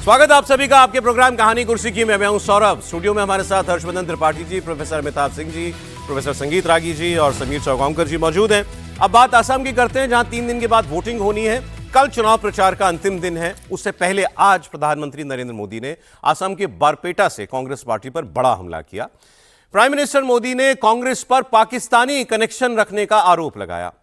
स्वागत आप सभी का आपके प्रोग्राम कहानी कुर्सी की मैं हूं सौरभ। स्टूडियो में हमारे साथ हर्षवर्धन त्रिपाठी जी, प्रोफेसर अमिताभ सिंह जी, प्रोफेसर संगीत रागी जी और समीर चौगांवकर जी मौजूद हैं। अब बात असम की करते हैं, जहां 3 दिन के बाद वोटिंग होनी है। कल चुनाव प्रचार का अंतिम दिन है। उससे पहले आज प्रधानमंत्री नरेंद्र मोदी ने असम के बारपेटा से कांग्रेस पार्टी पर बड़ा हमला किया। प्राइम मिनिस्टर मोदी ने कांग्रेस पर पाकिस्तानी कनेक्शन रखने का आरोप लगाया।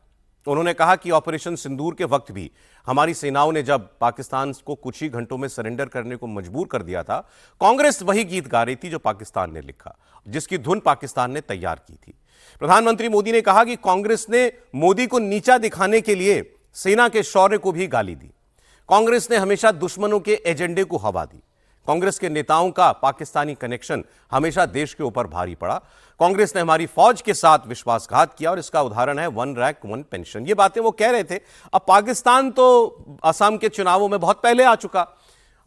उन्होंने कहा कि ऑपरेशन सिंदूर के वक्त भी हमारी सेनाओं ने जब पाकिस्तान को कुछ ही घंटों में सरेंडर करने को मजबूर कर दिया था, कांग्रेस वही गीत गा रही थी जो पाकिस्तान ने लिखा, जिसकी धुन पाकिस्तान ने तैयार की थी। प्रधानमंत्री मोदी ने कहा कि कांग्रेस ने मोदी को नीचा दिखाने के लिए सेना के शौर्य को भी गाली दी। कांग्रेस ने हमेशा दुश्मनों के एजेंडे को हवा दी। कांग्रेस के नेताओं का पाकिस्तानी कनेक्शन हमेशा देश के ऊपर भारी पड़ा। कांग्रेस ने हमारी फौज के साथ विश्वासघात किया और इसका उदाहरण है 1 रैंक 1 पेंशन। ये बातें वो कह रहे थे। अब पाकिस्तान तो असम के चुनावों में बहुत पहले आ चुका,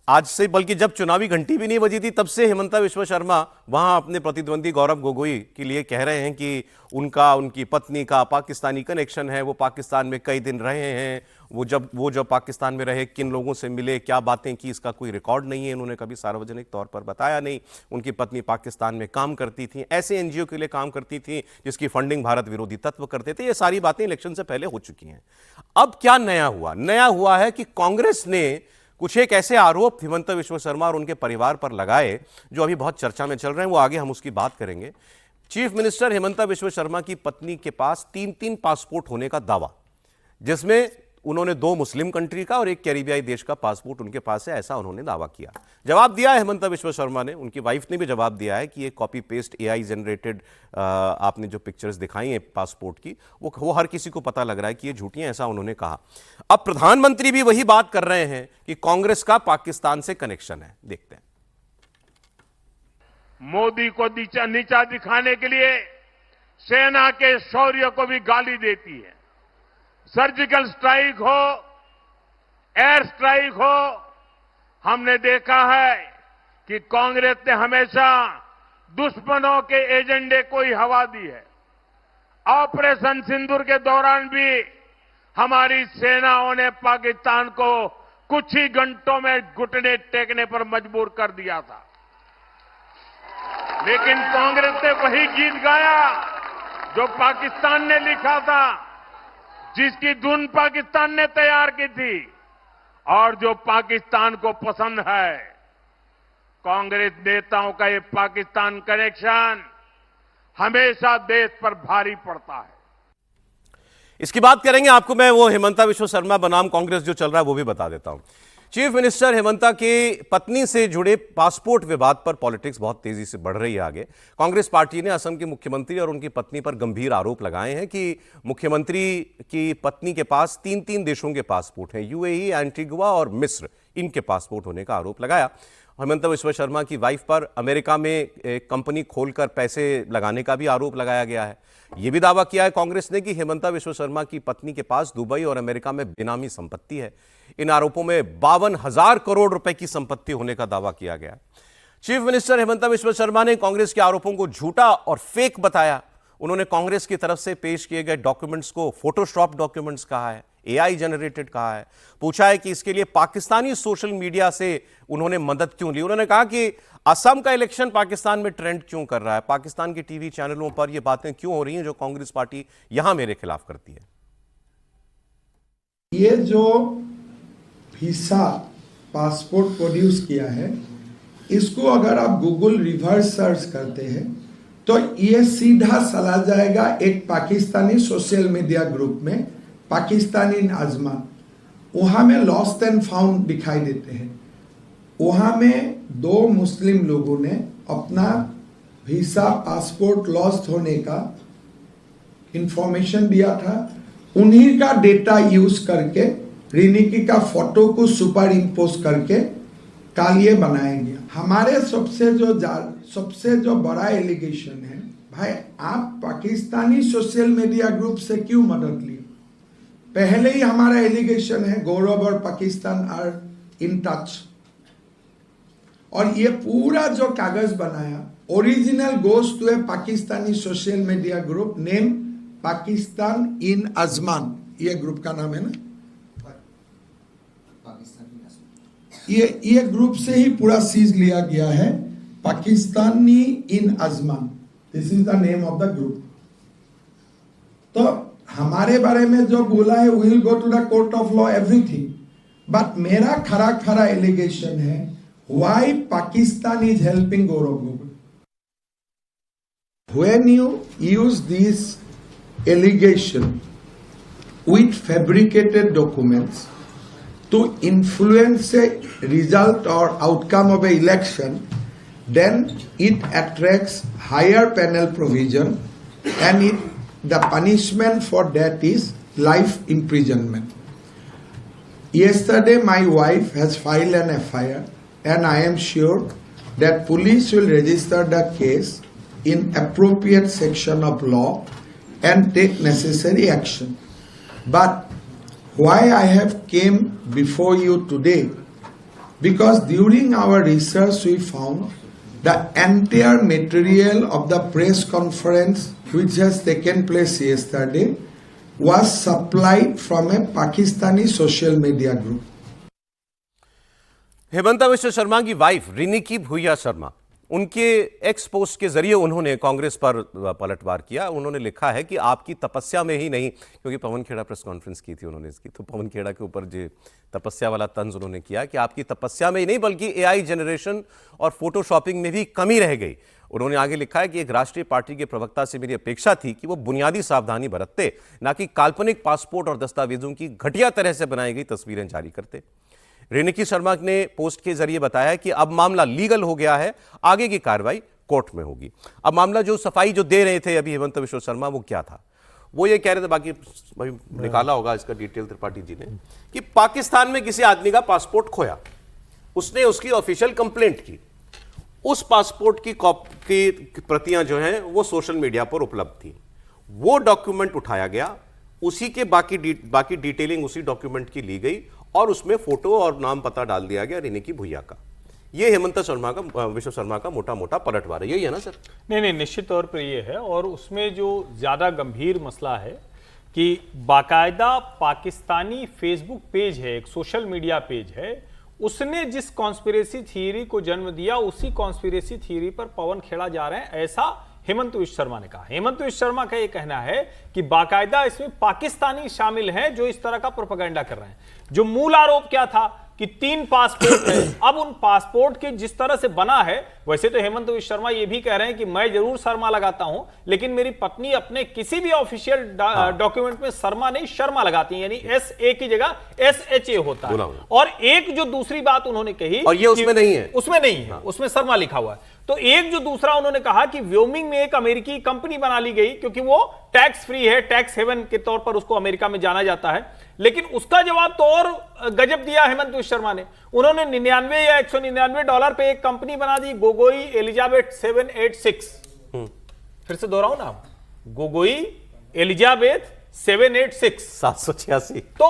आज से, बल्कि जब चुनावी घंटी भी नहीं बजी थी तब से हिमंता बिस्वा शर्मा वहां अपने प्रतिद्वंदी गौरव गोगोई के लिए कह रहे हैं कि उनकी पत्नी का पाकिस्तानी कनेक्शन है, वो पाकिस्तान में कई दिन रहे हैं, वो जब पाकिस्तान में रहे किन लोगों से मिले, क्या बातें की, इसका कोई रिकॉर्ड नहीं है, उन्होंने कभी सार्वजनिक तौर पर बताया नहीं। उनकी पत्नी पाकिस्तान में काम करती थी, ऐसे एनजीओ के लिए काम करती थी जिसकी फंडिंग भारत विरोधी तत्व करते थे। ये सारी बातें इलेक्शन से पहले हो चुकी हैं। अब क्या नया हुआ? नया हुआ है कि कांग्रेस ने कुछ एक ऐसे आरोप हिमंता बिस्वा शर्मा और उनके परिवार पर लगाए जो अभी बहुत चर्चा में चल रहे हैं। वो आगे हम उसकी बात करेंगे। चीफ मिनिस्टर हिमंता बिस्वा शर्मा की पत्नी के पास 3-3 पासपोर्ट होने का दावा, जिसमें उन्होंने 2 मुस्लिम कंट्री का और 1 कैरिबियाई देश का पासपोर्ट उनके पास है, ऐसा उन्होंने दावा किया। जवाब दिया है हिमंता बिस्वा शर्मा ने, उनकी वाइफ ने भी जवाब दिया है कि ये कॉपी पेस्ट एआई जनरेटेड आपने जो पिक्चर्स दिखाई हैं पासपोर्ट की, वो हर किसी को पता लग रहा है कि ये झूठी हैं, ऐसा उन्होंने कहा। अब प्रधानमंत्री भी वही बात कर रहे हैं कि कांग्रेस का पाकिस्तान से कनेक्शन है। देखते हैं। मोदी को नीचा दिखाने के लिए सेना के शौर्य को भी गाली देती है। सर्जिकल स्ट्राइक हो, एयर स्ट्राइक हो, हमने देखा है कि कांग्रेस ने हमेशा दुश्मनों के एजेंडे को ही हवा दी है। ऑपरेशन सिंदूर के दौरान भी हमारी सेनाओं ने पाकिस्तान को कुछ ही घंटों में घुटने टेकने पर मजबूर कर दिया था, लेकिन कांग्रेस ने वही गीत गाया जो पाकिस्तान ने लिखा था, जिसकी धुन पाकिस्तान ने तैयार की थी और जो पाकिस्तान को पसंद है। कांग्रेस नेताओं का ये पाकिस्तान कनेक्शन हमेशा देश पर भारी पड़ता है। इसकी बात करेंगे। आपको मैं वो हिमंता बिस्वा शर्मा बनाम कांग्रेस जो चल रहा है वो भी बता देता हूं। चीफ मिनिस्टर हिमंता की पत्नी से जुड़े पासपोर्ट विवाद पर पॉलिटिक्स बहुत तेजी से बढ़ रही है आगे। कांग्रेस पार्टी ने असम के मुख्यमंत्री और उनकी पत्नी पर गंभीर आरोप लगाए हैं कि मुख्यमंत्री की पत्नी के पास 3-3 देशों के पासपोर्ट हैं, यूएई, एंटीगुआ और मिस्र, इनके पासपोर्ट होने का आरोप लगाया। हिमंता बिस्वा शर्मा की वाइफ पर अमेरिका में एक कंपनी खोलकर पैसे लगाने का भी आरोप लगाया गया है। यह भी दावा किया है कांग्रेस ने कि हिमंता बिस्वा शर्मा की पत्नी के पास दुबई और अमेरिका में बेनामी संपत्ति है। इन आरोपों में 52,000 करोड़ रुपए की संपत्ति होने का दावा किया गया। चीफ मिनिस्टर हिमंता बिस्वा शर्मा ने कांग्रेस के आरोपों को झूठा और फेक बताया। उन्होंने कांग्रेस की तरफ से पेश किए गए डॉक्यूमेंट्स को फोटोशॉप डॉक्यूमेंट्स कहा है, एआई जनरेटेड कहा है। पूछा है कि इसके लिए पाकिस्तानी सोशल मीडिया से उन्होंने मदद क्यों ली। उन्होंने कहा कि असम का इलेक्शन पाकिस्तान में ट्रेंड क्यों कर रहा है, पाकिस्तान के टीवी चैनलों पर यह बातें क्यों हो रही हैं जो कांग्रेस पार्टी यहां मेरे खिलाफ करती है। ये जो वीसा पासपोर्ट प्रोड्यूस किया है, इसको अगर आप गूगल रिवर्स सर्च करते हैं तो ये सीधा चला जाएगा एक पाकिस्तानी सोशल मीडिया ग्रुप में, पाकिस्तानी आजमान। वहां में लॉस्ट एंड फाउंड दिखाई देते हैं। वहां में 2 मुस्लिम लोगों ने अपना वीसा पासपोर्ट लॉस्ट होने का इंफॉर्मेशन दिया था। उन्हीं का डेटा यूज करके रिनिकी का फोटो को सुपर इम्पोज करके कल ये बनाया गया। हमारे सबसे जो बड़ा एलिगेशन है, भाई आप पाकिस्तानी सोशल मीडिया ग्रुप से क्यों मदद ली? पहले ही हमारा एलिगेशन है गौरव और पाकिस्तान आर इन टच, और ये पूरा जो कागज बनाया original goes to a Pakistani social media group name Pakistan in Ajman, ये ग्रुप का नाम है ना, ये ग्रुप से ही पूरा सीज लिया गया है, Pakistani in Ajman, this is the name of the group. तो हमारे बारे में जो बोला है, we will go to the court of law everything, but मेरा खरा एलिगेशन है, why Pakistan is helping Gaurav Gogoi. When you use this allegation with fabricated documents to influence a result or outcome of an election, then it attracts higher penal provision, and the punishment for that is life imprisonment. Yesterday my wife has filed an FIR, and I am sure that police will register the case in appropriate section of law and take necessary action. But why I have came before you today? Because during our research we found the entire material of the press conference which has taken place yesterday was supplied from a Pakistani social media group. Himanta मिश्र शर्मा की wife Riniki भूया शर्मा, उनके x post के जरिए उन्होंने कांग्रेस पर पलटवार किया। उन्होंने लिखा है कि आपकी तपस्या में ही नहीं, क्योंकि पवन खेड़ा प्रेस कॉन्फ्रेंस की थी उन्होंने इसकी, तो पवन खेड़ा के ऊपर जो तपस्या वाला तंज उन्होंने किया कि आपकी तपस्या में ही नहीं बल्कि एआई जनरेशन और फोटोशॉपिंग में भी कमी रह गई। उन्होंने आगे लिखा है कि एक राष्ट्रीय पार्टी के प्रवक्ता से मेरी अपेक्षा थी कि वो बुनियादी सावधानी बरतते, ना कि काल्पनिक पासपोर्ट और दस्तावेजों की घटिया तरह से बनाई गई तस्वीरें जारी करते। रिनिकी शर्मा ने पोस्ट के जरिए बताया कि अब मामला लीगल हो गया है, आगे की कार्रवाई कोर्ट में होगी। अब मामला जो सफाई जो दे रहे थे अभी हेमंत विश्व शर्मा, वो क्या था? वो ये कह रहे थे, बाकी निकाला होगा इसका डिटेल त्रिपाठी जी ने, कि पाकिस्तान में किसी आदमी का पासपोर्ट खोया, उसने उसकी ऑफिशियल कंप्लेंट की, उस पासपोर्ट की प्रतियां जो हैं वो सोशल मीडिया पर उपलब्ध थी, वो डॉक्यूमेंट उठाया गया, उसी के बाकी डिटेलिंग उसी डॉक्यूमेंट की ली गई और उसमें फोटो और नाम पता डाल दिया गया रिनिकी भूया का। ये हेमंत शर्मा का, विश्व शर्मा का मोटा मोटा पलटवार है, यही है ना सर? नहीं, निश्चित तौर पर ये है। और उसमें जो ज्यादा गंभीर मसला है कि बाकायदा पाकिस्तानी फेसबुक पेज है, एक सोशल मीडिया पेज है, उसने जिस कॉन्स्पिरेसी थियरी को जन्म दिया, उसी कॉन्स्पिरेसी थियरी पर पवन खेड़ा जा रहे हैं, ऐसा हेमंत विश्व शर्मा ने कहा। हेमंत विश्व शर्मा का यह कहना है कि बाकायदा इसमें पाकिस्तानी शामिल हैं जो इस तरह का प्रोपेगेंडा कर रहे हैं। जो मूल आरोप क्या था कि 3 पासपोर्ट है, अब उन पासपोर्ट के जिस तरह से बना है, वैसे तो हेमंत विश्व शर्मा ये भी कह रहे हैं कि मैं जरूर शर्मा लगाता हूं, लेकिन मेरी पत्नी अपने किसी भी ऑफिशियल डॉक्यूमेंट में शर्मा नहीं शर्मा लगाती है, यानी SA की जगह SHA होता है। और एक जो दूसरी बात उन्होंने कही, और ये उसमें नहीं है, उसमें नहीं है, उसमें शर्मा लिखा हुआ है। तो एक जो दूसरा उन्होंने कहा कि व्योमिंग में एक अमेरिकी कंपनी बना ली गई क्योंकि वो टैक्स फ्री है, टैक्स हेवन के तौर पर उसको अमेरिका में जाना जाता है। लेकिन उसका जवाब तो और गजब दिया हेमंत विश्व शर्मा ने। उन्होंने 99 या $199 पे एक कंपनी बना दी, गोगोई एलिजाबेथ 786। फिर से दोहराऊं ना, गोगोई एलिजाबेथ 786। तो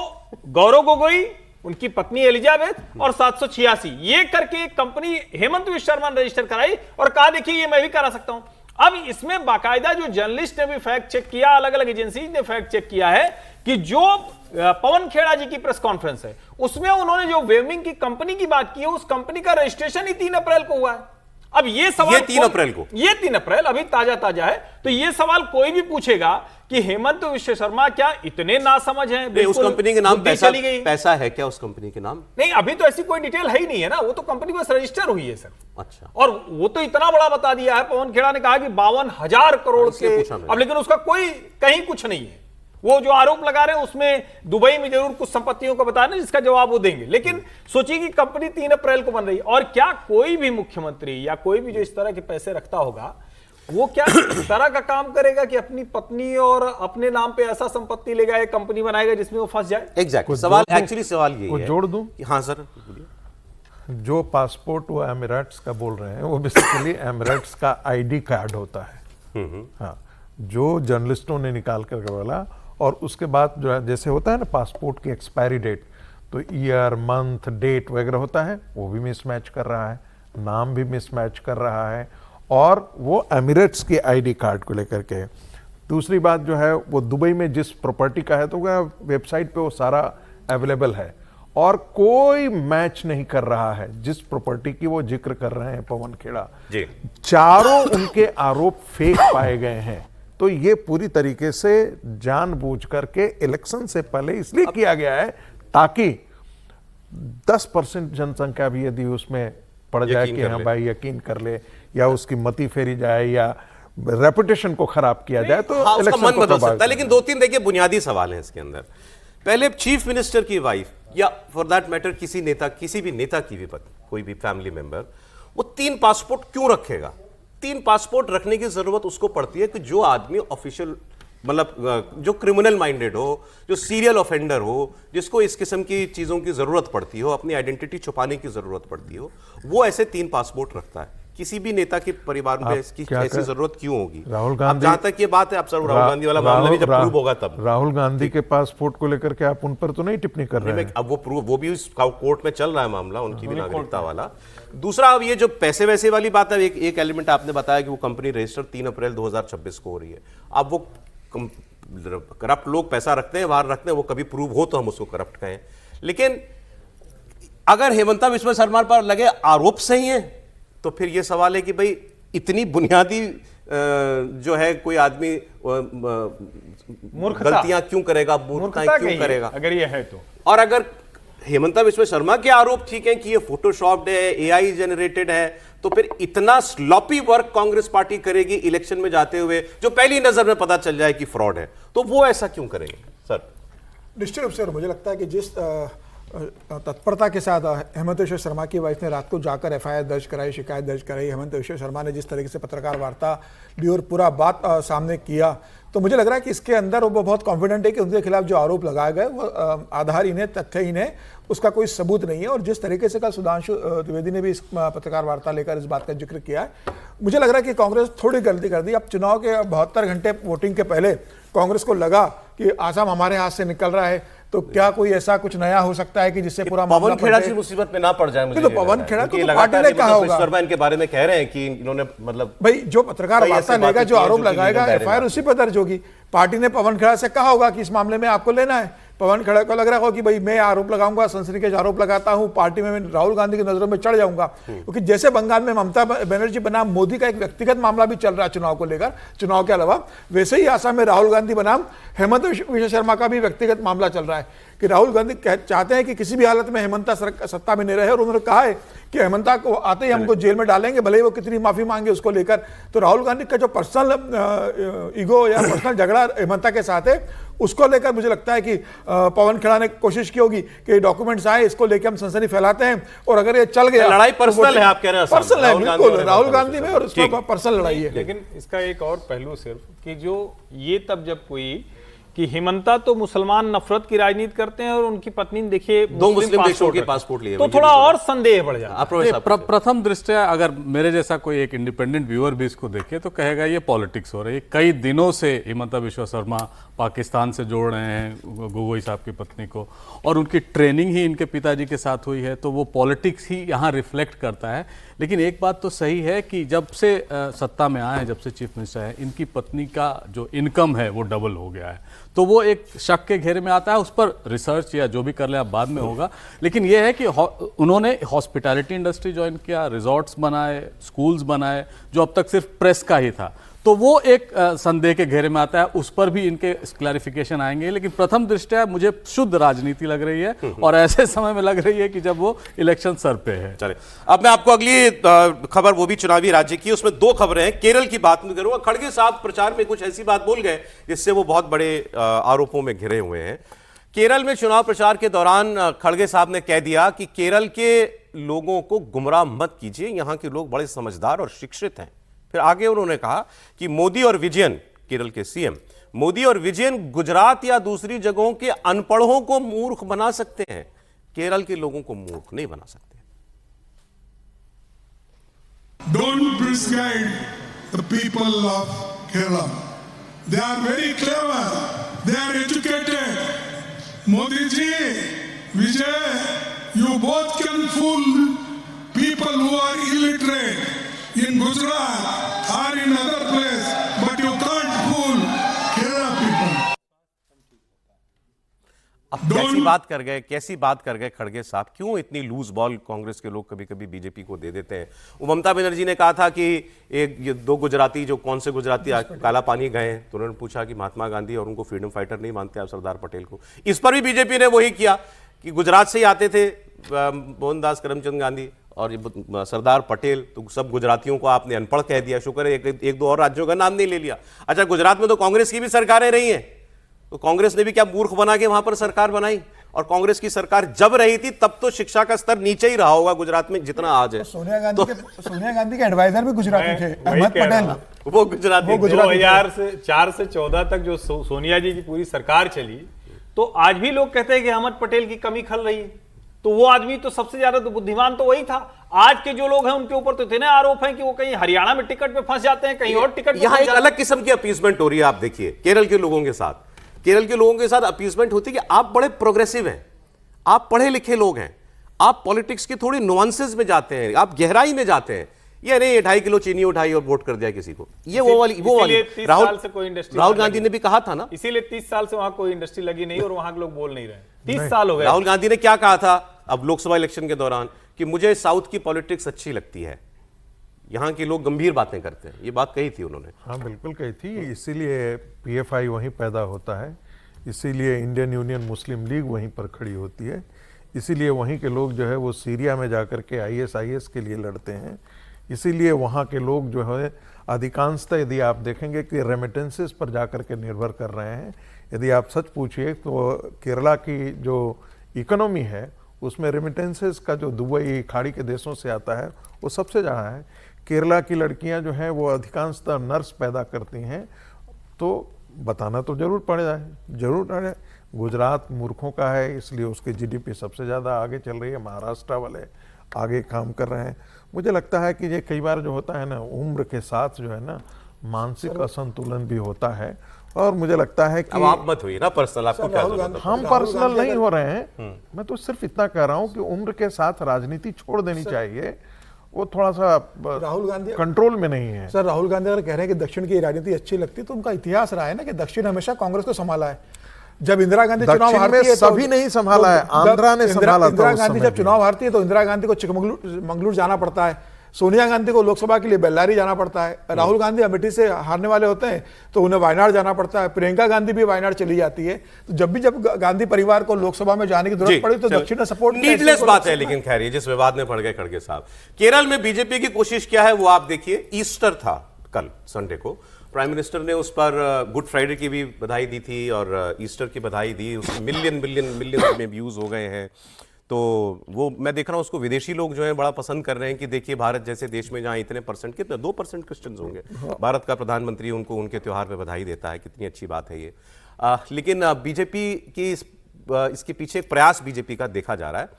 गौरव गोगोई, उनकी पत्नी एलिजाबेथ और 786, ये करके एक कंपनी हेमंत विश्व शर्मा ने रजिस्टर कराई और कहा देखिए ये मैं भी करा सकता हूं। अब इसमें बाकायदा जो जर्नलिस्ट ने भी फैक्ट चेक किया, अलग अलग एजेंसी ने फैक्ट चेक किया है कि जो पवन खेड़ा जी की प्रेस कॉन्फ्रेंस है उसमें उन्होंने जो वेमिंग की कंपनी की बात की है, उस कंपनी का रजिस्ट्रेशन ही 3 अप्रैल को हुआ है। अब ये सवाल, ये 3 अप्रैल को, ये 3 अप्रैल अभी ताजा है। तो ये सवाल कोई भी पूछेगा कि हेमंत विश्व शर्मा क्या इतने नासमझ हैं? उस कंपनी के नाम पैसा है क्या? उस कंपनी के नाम नहीं, अभी तो ऐसी कोई डिटेल है ही नहीं है ना, वो तो कंपनी बस रजिस्टर हुई है सर। अच्छा, और वो तो इतना बड़ा बता दिया है, पवन खेड़ा ने कहा कि 52,000 करोड़ के, अब लेकिन उसका कोई कहीं कुछ नहीं है। वो जो आरोप लगा रहे हैं उसमें दुबई में जरूर कुछ संपत्तियों को बताना, जिसका जवाब वो देंगे। लेकिन सोचिए कि कंपनी 3 अप्रैल को बन रही है, और क्या कोई भी मुख्यमंत्री या कोई भी जो इस तरह के पैसे रखता होगा, वो क्या इस तरह का काम करेगा कि अपनी पत्नी और अपने नाम पे ऐसा संपत्ति लेगा, एक कंपनी बनाएगा जिसमें वो फंस जाए? एग्जैक्टली सवाल, एक्चुअली सवाल यही है। जोड़ दूं? हाँ सर, जो पासपोर्ट वो एमिरेट्स का बोल रहे हैं, वो बेसिकली एमिरेट्स का ID कार्ड होता है। हाँ, जो जर्नलिस्टों ने निकाल कर बोला, और उसके बाद जो है जैसे होता है ना पासपोर्ट की एक्सपायरी डेट, तो ईयर, मंथ, डेट वगैरह होता है, वो भी मिसमैच कर रहा है, नाम भी मिसमैच कर रहा है, और वो एमिरेट्स के ID कार्ड को लेकर के। दूसरी बात जो है, वो दुबई में जिस प्रॉपर्टी का है तो वह वेबसाइट पे वो सारा अवेलेबल है, और कोई मैच नहीं कर रहा है जिस प्रॉपर्टी की वो जिक्र कर रहे हैं पवन खेड़ा जी। चारों उनके आरोप फेक पाए गए हैं। तो ये पूरी तरीके से जानबूझ करके इलेक्शन से पहले इसलिए किया गया है ताकि 10% जनसंख्या भी यदि उसमें पड़ जाए यकीन कि कर हाँ ले। भाई यकीन कर ले, या उसकी मति फेरी जाए, या रेपुटेशन को खराब किया जाए, तो हाँ, उसका इलेक्शन मन को बदल प्रभावित सकता है। लेकिन दो तीन देखिए बुनियादी सवाल हैं इसके अंदर। पहले चीफ मिनिस्टर की वाइफ या फॉर दैट मैटर किसी नेता, किसी भी नेता की भी कोई भी फैमिली मेंबर, वो 3 पासपोर्ट क्यों रखेगा? 3 पासपोर्ट रखने की जरूरत उसको पड़ती है कि जो आदमी ऑफिशियल, मतलब जो क्रिमिनल माइंडेड हो, जो सीरियल ऑफेंडर हो, जिसको इस किस्म की चीजों की जरूरत पड़ती हो, अपनी आइडेंटिटी छुपाने की जरूरत पड़ती हो, वो ऐसे 3 पासपोर्ट रखता है। किसी भी नेता के परिवार में इसकी ऐसी जरूरत क्यों होगी? राहुल गांधी, जहां तक ये बात है, अब सर राहुल गांधी वाला मामला भी जब प्रूव होगा तब। राहुल गांधी के पासपोर्ट को लेकर के आप उन पर तो नहीं टिप्पणी कर रहे हैं? अब वो प्रूव, वो भी कोर्ट में चल रहा है मामला, उनकी भी नागरिकता वाला। दूसरा, अब ये जो पैसे वैसे वाली बात है, एक एलिमेंट आपने बताया कि वो कंपनी रजिस्टर 3 अप्रैल 2026 को हो रही है। अब वो करप्ट लोग पैसा रखते हैं, बाहर रखते हैं, वो कभी प्रूव हो तो हम उसको करप्ट कहें। लेकिन अगर हेमंता बिस्वा शर्मा पर लगे आरोप सही है, तो फिर ये सवाल है कि भाई इतनी बुनियादी जो है कोई आदमी गलतियां क्यों करेगा, मूर्खताएं क्यों करेगा अगर ये है तो? और अगर हेमंता बिस्वा शर्मा के आरोप ठीक है कि ये फोटोशॉप्ड है, एआई जनरेटेड है, तो फिर इतना स्लॉपी वर्क कांग्रेस पार्टी करेगी इलेक्शन में जाते हुए, जो पहली नजर में पता चल जाए कि फ्रॉड है, तो वो ऐसा क्यों करेंगे सर? निश्चित रूप से मुझे लगता है कि जिस तत्परता के साथ हेमंत बिस्वा शर्मा की वाइफ ने रात को जाकर एफआईआर दर्ज कराई, शिकायत दर्ज कराई, हेमंत बिस्वा शर्मा ने जिस तरीके से पत्रकार वार्ता ली और पूरा बात सामने किया, तो मुझे लग रहा है कि इसके अंदर वो बहुत कॉन्फिडेंट है कि उनके खिलाफ जो आरोप लगाए गए वो आधारहीन है, तथ्यहीन है, उसका कोई सबूत नहीं है। और जिस तरीके से कल सुधांशु द्विवेदी ने भी इस पत्रकार वार्ता लेकर इस बात का जिक्र किया है, मुझे लग रहा है कि कांग्रेस थोड़ी गलती कर दी। अब चुनाव के 72 घंटे वोटिंग के पहले कांग्रेस को लगा कि आसाम हमारे हाथ से निकल रहा है, तो क्या कोई ऐसा कुछ नया हो सकता है कि जिससे पूरा पवन खेड़ा जी मुसीबत में ना पड़ जाए? मुझे तो पवन खेड़ा तो पार्टी ने कहा होगा, शर्मा इनके बारे में कह रहे हैं कि इन्होंने, मतलब भाई जो पत्रकार वार्ता लेगा, जो आरोप लगाएगा, एफआईआर उसी पर दर्ज होगी। पार्टी ने पवन खेड़ा से कहा होगा कि इस मामले में आपको लेना है। पवन खेड़ा को लग रहा होगा कि भाई मैं आरोप लगाऊंगा, सनसनीखेज आरोप लगाता हूं, पार्टी में मैं राहुल गांधी की नजरों में चढ़ जाऊंगा, क्योंकि जैसे बंगाल में ममता बनर्जी बनाम मोदी का एक व्यक्तिगत मामला भी चल रहा है चुनाव को लेकर, चुनाव के अलावा, वैसे ही आसाम में राहुल गांधी बनाम हेमंत बिस्वा शर्मा का भी व्यक्तिगत मामला चल रहा है कि राहुल गांधी चाहते हैं कि किसी भी हालत में हेमंता सत्ता में नहीं रहे, और उन्होंने कहा है कि हेमंता को आते ही हमको जेल में डालेंगे, भले ही वो कितनी माफी मांगे उसको लेकर। तो राहुल गांधी का जो पर्सनल ईगो या पर्सनल झगड़ा हेमंता के साथ है, उसको लेकर मुझे लगता है कि पवन खेड़ा ने कोशिश की होगी कि डॉक्यूमेंट्स आए, इसको लेकर हम सनसनी फैलाते हैं, और अगर ये चल गया, लड़ाई पर्सनल है, आप कह रहे हैं? पर्सनल है, बिल्कुल राहुल गांधी में और उसका पर्सनल लड़ाई है। लेकिन इसका एक और पहलू सिर्फ कि जो ये तब जब हुई कि हेमंता तो मुसलमान नफरत की राजनीति करते हैं और उनकी पत्नी ने देखिए 2 मुस्लिम देशों के पासपोर्ट लिए, तो थोड़ा और संदेह बढ़ जाता है। प्रथम दृष्टया अगर मेरे जैसा कोई एक इंडिपेंडेंट व्यूअर भी इसको देखे तो कहेगा ये पॉलिटिक्स हो रही है। कई दिनों से हेमंता बिस्वा शर्मा पाकिस्तान से जोड़ रहे हैं गोगोई साहब की पत्नी को, और उनकी ट्रेनिंग ही इनके पिताजी के साथ हुई है, तो वो पॉलिटिक्स ही यहाँ रिफ्लेक्ट करता है। लेकिन एक बात तो सही है कि जब से सत्ता में आए हैं, जब से चीफ मिनिस्टर है, इनकी पत्नी का जो इनकम है वो डबल हो गया है, तो वो एक शक के घेरे में आता है। उस पर रिसर्च या जो भी कर ले आप बाद में होगा, लेकिन ये है कि उन्होंने हॉस्पिटैलिटी इंडस्ट्री ज्वाइन किया, रिजॉर्ट्स बनाए, स्कूल्स बनाए, जो अब तक सिर्फ प्रेस का ही था, तो वो एक संदेह के घेरे में आता है। उस पर भी इनके क्लैरिफिकेशन आएंगे, लेकिन प्रथम दृष्टया मुझे शुद्ध राजनीति लग रही है, और ऐसे समय में लग रही है कि जब वो इलेक्शन सर पे है। चले, अब मैं आपको अगली खबर, वो भी चुनावी राज्य की, उसमें 2 खबरें हैं। केरल की बात में करूंगा। खड़गे साहब प्रचार में कुछ ऐसी बात बोल गए जिससे वो बहुत बड़े आरोपों में घिरे हुए हैं। केरल में चुनाव प्रचार के दौरान खड़गे साहब ने कह दिया कि केरल के लोगों को गुमराह मत कीजिए, यहां के लोग बड़े समझदार और शिक्षित हैं। फिर आगे उन्होंने कहा कि मोदी और विजयन, केरल के सीएम मोदी और विजयन गुजरात या दूसरी जगहों के अनपढ़ों को मूर्ख बना सकते हैं, केरल के लोगों को मूर्ख नहीं बना सकते। Don't misguide the people of Kerala. They are very clever. They are educated. Modi ji, Vijay, you both can fool people who are illiterate in Gujarat or in other place, but you can't fool Kerala people. अब कैसी बात कर गए खड़गे साहब, क्यों इतनी loose ball Congress के लोग कभी कभी बीजेपी को दे देते हैं? वो ममता बनर्जी ने कहा था कि ये 2 गुजराती, जो कौन से गुजराती काला पानी गए हैं, तो उन्होंने पूछा कि महात्मा गांधी और उनको फ्रीडम फाइटर नहीं मानते आप सरदार पटेल को? इस पर भी बीजेपी ने वही किया कि गुजरात से ही आते थे मोहनदास करमचंद गांधी और ये सरदार पटेल, तो सब गुजरातियों को आपने अनपढ़ कह दिया। शुक्र है एक दो और राज्यों का नाम नहीं ले लिया। अच्छा, गुजरात में तो कांग्रेस की भी सरकारें रही हैं, तो कांग्रेस ने भी क्या मूर्ख बना के वहां पर सरकार बनाई? और कांग्रेस की सरकार जब रही थी तब तो शिक्षा का स्तर नीचे ही रहा होगा गुजरात में जितना आज है। सोनिया गांधी के एडवाइजर भी गुजराती थे, अहमद पटेल, वो गुजराती। 2004 से 14 तक जो सोनिया जी की पूरी सरकार चली, तो आज भी लोग कहते हैं कि अहमद पटेल की कमी खल रही है। तो वो आदमी तो सबसे ज्यादा तो बुद्धिमान तो वही था। आज के जो लोग हैं उनके ऊपर तो इतने आरोप हैं कि वो कहीं हरियाणा में टिकट पे फंस जाते हैं, कहीं और टिकट पे यहां एक अलग किस्म की अपीसमेंट हो रही है। आप देखिए केरल के लोगों के साथ अपीसमेंट होती है कि आप बड़े प्रोग्रेसिव हैं, आप पढ़े लिखे लोग हैं, आप पॉलिटिक्स के थोड़ी नुआंसेस में जाते हैं, आप गहराई में जाते हैं। ये नहीं 2.5 किलो चीनी उठाई और वोट कर दिया किसी को, ये वो वाली राहुल गांधी ने भी कहा था ना, इसीलिए 30 साल से वहां कोई इंडस्ट्री लगी नहीं और वहां के लोग बोल नहीं रहे। 30 साल हो गए। राहुल गांधी ने क्या कहा था अब लोकसभा इलेक्शन के दौरान कि मुझे साउथ की पॉलिटिक्स अच्छी लगती है, यहाँ के लोग गंभीर बातें करते हैं, ये बात कही थी उन्होंने। हाँ बिल्कुल कही थी, इसीलिए PFI वहीं पैदा होता है, इसीलिए इंडियन यूनियन मुस्लिम लीग वहीं पर खड़ी होती है, इसीलिए वहीं के लोग जो है वो सीरिया में जाकर के IS के लिए लड़ते हैं, इसीलिए वहाँ के लोग जो है अधिकांशतः यदि आप देखेंगे कि रेमिटेंसेस पर जाकर के निर्भर कर रहे हैं। यदि आप सच पूछिए तो केरला की जो इकोनॉमी है उसमें रेमिटेंसेस का जो दुबई खाड़ी के देशों से आता है वो सबसे ज़्यादा है। केरला की लड़कियां जो हैं वो अधिकांशतः नर्स पैदा करती हैं, तो बताना तो जरूर पड़ेगा। गुजरात मूर्खों का है, इसलिए उसकी GDP सबसे ज़्यादा आगे चल रही है, महाराष्ट्र वाले आगे काम कर रहे हैं। मुझे लगता है कि ये कई बार जो होता है ना, उम्र के साथ जो है ना मानसिक असंतुलन भी होता है, और मुझे लगता है कि अब आप मत हुई ना पर्सनल, आपको क्या जरूरत है? हम पर्सनल नहीं हो रहे हैं, मैं तो सिर्फ इतना कह रहा हूं कि उम्र के साथ राजनीति छोड़ देनी चाहिए, वो थोड़ा सा राहुल गांधी कंट्रोल में नहीं है। सर, राहुल गांधी अगर कह रहे हैं कि दक्षिण की राजनीति अच्छी लगती है, तो उनका इतिहास रहा है ना कि दक्षिण हमेशा कांग्रेस को संभाला है। जब इंदिरा गांधी चुनाव हारती है सभी नहीं संभाला है, आंध्रा ने संभाला। इंदिरा गांधी जब चुनाव हारती है तो इंदिरा गांधी को चिकमंगलुरु जाना पड़ता है, सोनिया गांधी को लोकसभा के लिए बेल्लारी जाना पड़ता है, राहुल गांधी अमेठी से हारने वाले होते हैं तो उन्हें वायनाड जाना पड़ता है, प्रियंका गांधी भी वायनाड चली जाती है। तो जब गांधी परिवार को लोकसभा में जाने की जरूरत पड़ी तो दक्षिण ने सपोर्ट। नीडलेस बात है, लेकिन खैर ये जिस विवाद में पड़ गए खड़गे साहब, केरल में बीजेपी की कोशिश क्या है वो आप देखिए। ईस्टर था कल संडे को, प्राइम मिनिस्टर ने उस पर गुड फ्राइडे की भी बधाई दी थी और ईस्टर की बधाई दी, उसमें मिलियन में व्यूज हो गए हैं। तो वो मैं देख रहा हूँ उसको विदेशी लोग जो है बड़ा पसंद कर रहे हैं कि देखिए भारत जैसे देश में जहाँ इतने परसेंट, कितने 2% क्रिश्चियंस होंगे, भारत का प्रधानमंत्री उनको उनके त्योहार पे बधाई देता है, कितनी अच्छी बात है ये। लेकिन बीजेपी की इसके पीछे एक प्रयास बीजेपी का देखा जा रहा है।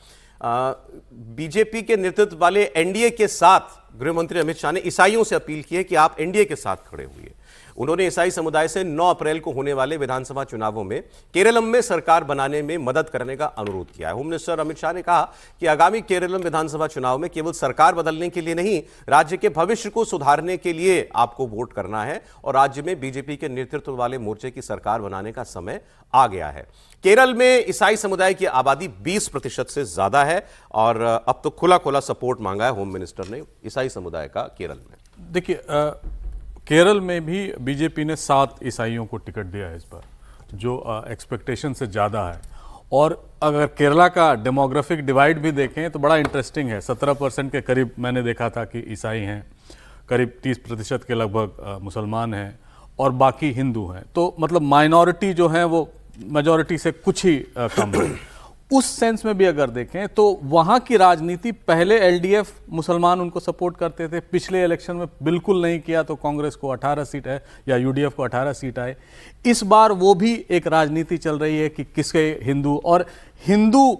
बीजेपी के नेतृत्व वाले NDA के साथ गृह मंत्री अमित शाह ने ईसाइयों से अपील की है कि आप NDA के साथ खड़े हुए। उन्होंने ईसाई समुदाय से 9 अप्रैल को होने वाले विधानसभा चुनावों में केरलम में सरकार बनाने में मदद करने का अनुरोध किया है। होम मिनिस्टर अमित शाह ने कहा कि आगामी केरलम विधानसभा चुनाव में केवल सरकार बदलने के लिए नहीं, राज्य के भविष्य को सुधारने के लिए आपको वोट करना है और राज्य में बीजेपी के नेतृत्व वाले मोर्चे की सरकार बनाने का समय आ गया है। केरल में ईसाई समुदाय की आबादी 20% से ज्यादा है और अब तो खुला सपोर्ट मांगा है होम मिनिस्टर ने ईसाई समुदाय का केरल में। देखिए केरल में भी बीजेपी ने 7 ईसाइयों को टिकट दिया है इस बार, जो एक्सपेक्टेशन से ज़्यादा है। और अगर केरला का डेमोग्राफिक डिवाइड भी देखें तो बड़ा इंटरेस्टिंग है। 17% के करीब मैंने देखा था कि ईसाई हैं, करीब 30% के लगभग मुसलमान हैं और बाकी हिंदू हैं। तो मतलब माइनॉरिटी जो है वो मेजॉरिटी से कुछ ही कम है। उस सेंस में भी अगर देखें तो वहाँ की राजनीति, पहले LDF मुसलमान उनको सपोर्ट करते थे, पिछले इलेक्शन में बिल्कुल नहीं किया तो कांग्रेस को 18 सीट है या UDF को 18 सीट आए। इस बार वो भी एक राजनीति चल रही है कि किसके हिंदू और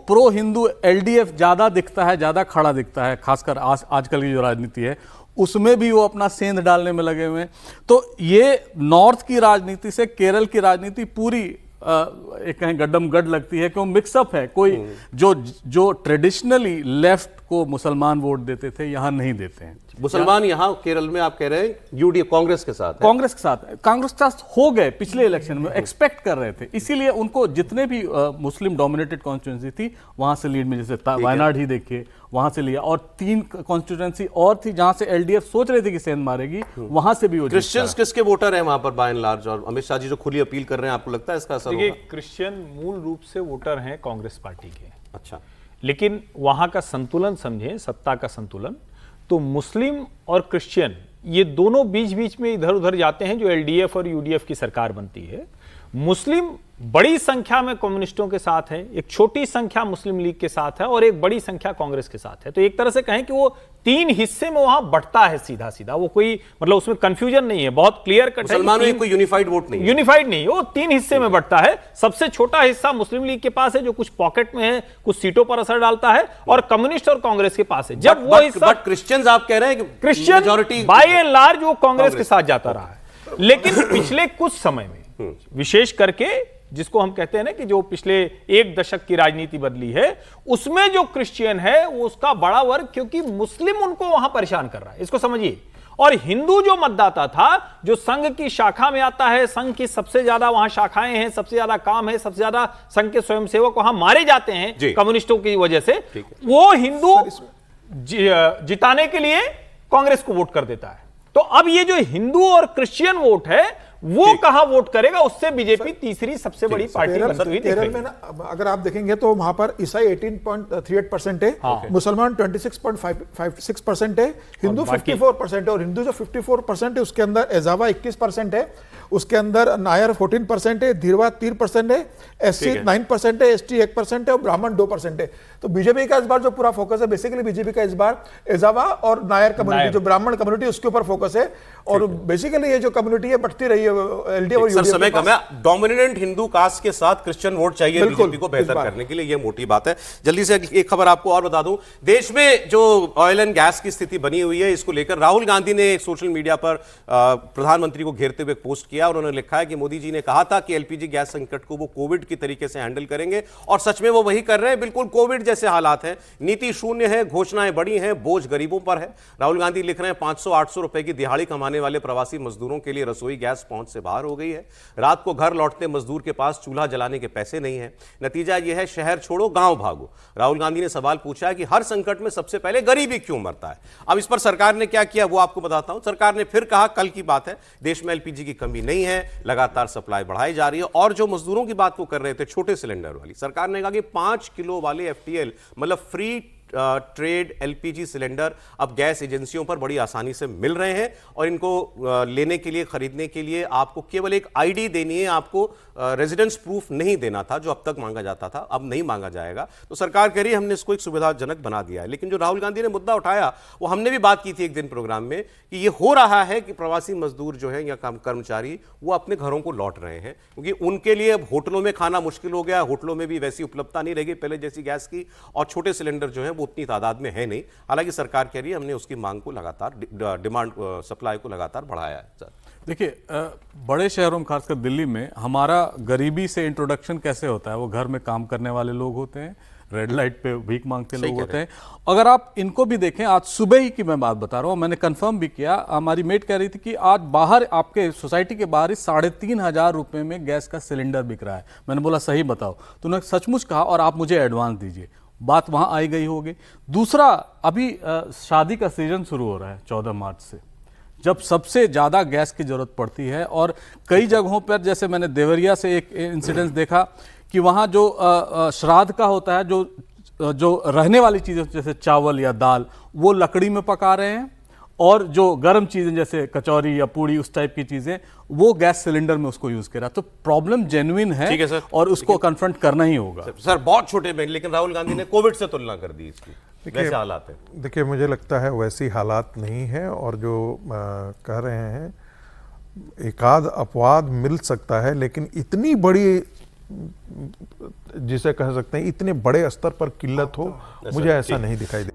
प्रो हिंदू LDF ज़्यादा दिखता है, ज़्यादा खड़ा दिखता है, खासकर आजकल की जो राजनीति है उसमें भी वो अपना सेंध डालने में लगे हुए हैं। तो ये नॉर्थ की राजनीति से केरल की राजनीति पूरी एक कहीं गड्डम गड लगती है कि वो मिक्सअप है। कोई जो ट्रेडिशनली लेफ्ट को मुसलमान वोट देते थे यहाँ नहीं देते हैं। मुसलमान यहाँ केरल में आप कह रहे हैं यूडीएफ कांग्रेस के साथ है। कांग्रेस के साथ हो गए पिछले इलेक्शन में, एक्सपेक्ट कर रहे थे, इसीलिए उनको जितने भी मुस्लिम डोमिनेटेड कॉन्स्टिट्यूंसी थी वहां से लीड में, जैसे वायनाड ही देखिए वहां से लिया, और 3 कॉन्स्टिट्यूंसी और थी जहां से एलडीएफ सोच रही थी कि सेंध मारेगी, वहां से भी वो क्रिश्चियंस किसके वोटर हैं वहां पर बाय एंड लार्ज, और अमित शाह जी जो खुली अपील कर रहे हैं, आपको लगता है इसका असर होगा? देखिए, क्रिश्चियन मूल रूप से वोटर हैं कांग्रेस पार्टी के। अच्छा, लेकिन वहां का संतुलन समझें, सत्ता का संतुलन, तो मुस्लिम और क्रिश्चियन ये दोनों बीच बीच में इधर उधर जाते हैं जो एलडीएफ और यूडीएफ की सरकार बनती है। मुस्लिम बड़ी संख्या में कम्युनिस्टों के साथ है, एक छोटी संख्या मुस्लिम लीग के साथ है और एक बड़ी संख्या कांग्रेस के साथ है। तो एक तरह से कहें कि वो 3 हिस्से में वहां बढ़ता है सीधा सीधा, वो कोई मतलब उसमें कंफ्यूजन नहीं है, बहुत क्लियर कट है। मुसलमानों में कोई यूनिफाइड वोट नहीं है, यूनिफाइड नहीं, वो 3 हिस्से में बढ़ता है। सबसे छोटा हिस्सा मुस्लिम लीग के पास है जो कुछ पॉकेट में है, कुछ सीटों पर असर डालता है, और कम्युनिस्ट और कांग्रेस के पास है। जब वो हिस्सा क्रिश्चियंस आप कह रहे हैं कि Christian majority by and large वो कांग्रेस के साथ जाता रहा है। लेकिन पिछले कुछ समय में विशेष करके जिसको हम कहते हैं ना कि जो पिछले 1 दशक की राजनीति बदली है, उसमें जो क्रिश्चियन है वो उसका बड़ा वर्ग, क्योंकि मुस्लिम उनको वहां परेशान कर रहा है, इसको समझिए। और हिंदू जो मतदाता था, जो संघ की शाखा में आता है, संघ की सबसे ज्यादा वहां शाखाएं हैं, सबसे ज्यादा काम है, सबसे ज्यादा संघ के स्वयंसेवक वहां मारे जाते हैं कम्युनिस्टों की वजह से, वो हिंदू जिताने के लिए कांग्रेस को वोट कर देता है। तो अब ये जो हिंदू और क्रिश्चियन वोट है वो कहां वोट करेगा, उससे बीजेपी तीसरी सबसे बड़ी पार्टी बनती हुई दिख रही है। केरल में ना अगर आप देखेंगे तो वहां पर ईसाई 18.38% है, मुसलमान 26.56% है, हिंदू 54% है, और हिंदू जो 54% है उसके अंदर एजावा 21% है, उसके अंदर नायर 14% है, धीरवा 3% है, एससी 9% है, एसटी 1% है और ब्राह्मण 2% है। तो बीजेपी का इस बार जो पूरा फोकस है, बेसिकली बीजेपी का इस बार एजावा और नायर कम्युनिटी, जो ब्राह्मण कम्युनिटी, उसके ऊपर फोकस है। और बेसिकली ये जो कम्युनिटी है बढ़ती रही है एलडीएफ और यूडीएफ। समय कम है, डोमिनेंट हिंदू कास्ट के साथ क्रिश्चियन वोट चाहिए बीजेपी को बेहतर करने के लिए, ये मोटी बात है। जल्दी से एक खबर आपको और बता दूं, देश में जो ऑयल एंड गैस की स्थिति बनी हुई है, इसको लेकर राहुल गांधी ने एक सोशल मीडिया पर प्रधानमंत्री को घेरते हुए पोस्ट किया, और उन्होंने लिखा है कि मोदी जी ने कहा था कि एलपीजी गैस संकट को वो कोविड की तरीके से हैंडल करेंगे, और सच में वो वही कर रहे हैं। बिल्कुल कोविड जैसे हालात हैं, नीति शून्य है, घोषणाएं बड़ी हैं, बोझ गरीबों पर है। राहुल गांधी लिख रहे हैं 500-800 रुपए की दिहाड़ी कमाने वाले प्रवासी मजदूरों के लिए रसोई गैस पहुंच से बाहर हो गई है। रात को घर लौटते मजदूर के पास चूल्हा जलाने के पैसे नहीं है। नतीजा यह है, शहर छोड़ो गांव भागो। राहुल गांधी ने सवाल पूछा है कि हर संकट में सबसे पहले गरीबी क्यों मरता है। अब इस पर सरकार ने क्या किया वो आपको बताता हूं। सरकार ने फिर कहा, कल की बात है, देश में एलपीजी की कमी नहीं है, लगातार सप्लाई बढ़ाई जा रही है। और जो मजदूरों की बात वो कर रहे थे, छोटे सिलेंडर वाली, सरकार ने कहा कि 5 किलो वाले एफटीएल मतलब फ्री ट्रेड एलपीजी सिलेंडर अब गैस एजेंसियों पर बड़ी आसानी से मिल रहे हैं, और इनको लेने के लिए, खरीदने के लिए आपको केवल एक आईडी देनी है, आपको रेजिडेंस प्रूफ नहीं देना था जो अब तक मांगा जाता था, अब नहीं मांगा जाएगा। तो सरकार कह रही है हमने इसको एक सुविधाजनक बना दिया है। लेकिन जो राहुल गांधी ने मुद्दा उठाया, वो हमने भी बात की थी एक दिन प्रोग्राम में, कि ये हो रहा है कि प्रवासी मजदूर जो है या कर्मचारी वो अपने घरों को लौट रहे हैं, क्योंकि उनके लिए अब होटलों में खाना मुश्किल हो गया, होटलों में भी वैसी उपलब्धता नहीं रहेगी पहले जैसी गैस की, और छोटे सिलेंडर जो है वो उतनी तादाद में है नहीं। हालांकि सरकार कह रही है हमने उसकी मांग को लगातार, डिमांड सप्लाई को लगातार बढ़ाया है। सर देखिए, बड़े शहरों में खासकर दिल्ली में हमारा गरीबी से इंट्रोडक्शन कैसे होता है, वो घर में काम करने वाले लोग होते हैं, रेड लाइट पे भीख मांगते लोग होते हैं। अगर आप इनको भी देखें, आज सुबह ही की मैं बात बता रहा हूँ, मैंने कंफर्म भी किया, हमारी मेट कह रही थी कि आज बाहर आपके सोसाइटी के बाहर ही 3,500 रुपए में गैस का सिलेंडर बिक रहा है। मैंने बोला सही बताओ, तो उन्होंने सचमुच कहा, और आप मुझे एडवांस दीजिए। बात वहां आई गई होगी। दूसरा, अभी शादी का सीजन शुरू हो रहा है 14 मार्च से, जब सबसे ज्यादा गैस की जरूरत पड़ती है, और कई जगहों पर, जैसे मैंने देवरिया से एक इंसिडेंस देखा कि वहां जो श्राद्ध का होता है, जो रहने वाली चीजें जैसे चावल या दाल, वो लकड़ी में पका रहे हैं, और जो गर्म चीजें जैसे कचौरी या पूड़ी उस टाइप की चीजें, वो गैस सिलेंडर में उसको यूज करा। तो प्रॉब्लम जेन्युइन है, ठीक है सर, और उसको कन्फ्रंट करना ही होगा। सर बहुत छोटे में, लेकिन राहुल गांधी ने कोविड से तुलना कर दी इसकी, वैसे हालात है। देखिए, मुझे लगता है वैसी हालात नहीं है, और जो कह रहे हैं एकाध अपवाद मिल सकता है, लेकिन इतनी बड़ी, जिसे कह सकते हैं इतने बड़े स्तर पर किल्लत हो, मुझे ऐसा नहीं दिखाई दे।